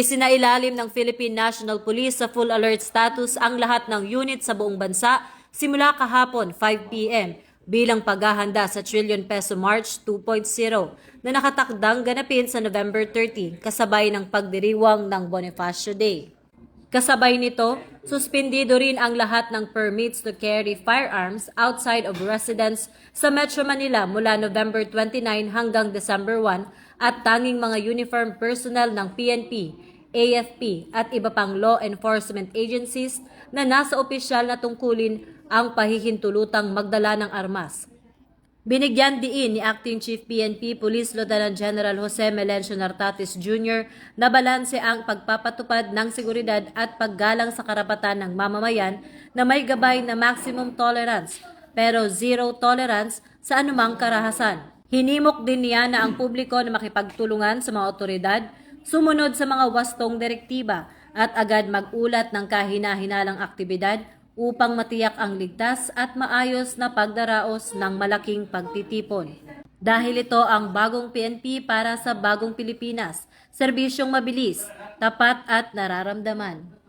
Isinailalim ng Philippine National Police sa full alert status ang lahat ng unit sa buong bansa simula kahapon 5 p.m. bilang paghahanda sa trillion peso March 2.0 na nakatakdang ganapin sa November 30 kasabay ng pagdiriwang ng Bonifacio Day. Kasabay nito, suspendido rin ang lahat ng permits to carry firearms outside of residence sa Metro Manila mula November 29 hanggang December 1 at tanging mga uniform personnel ng PNP, AFP at iba pang law enforcement agencies na nasa opisyal na tungkulin ang pahihintulutang magdala ng armas. Binigyan diin ni Acting Chief PNP Police Lieutenant General Jose Melencio Nartatis Jr. na balanse ang pagpapatupad ng seguridad at paggalang sa karapatan ng mamamayan na may gabay na maximum tolerance pero zero tolerance sa anumang karahasan. Hinimok din niya na ang publiko na makipagtulungan sa mga otoridad, sumunod sa mga wastong direktiba at agad mag-ulat ng kahina-hinalang aktibidad upang matiyak ang ligtas at maayos na pagdaraos ng malaking pagtitipon. Dahil ito ang bagong PNP para sa bagong Pilipinas, serbisyong mabilis, tapat at nararamdaman.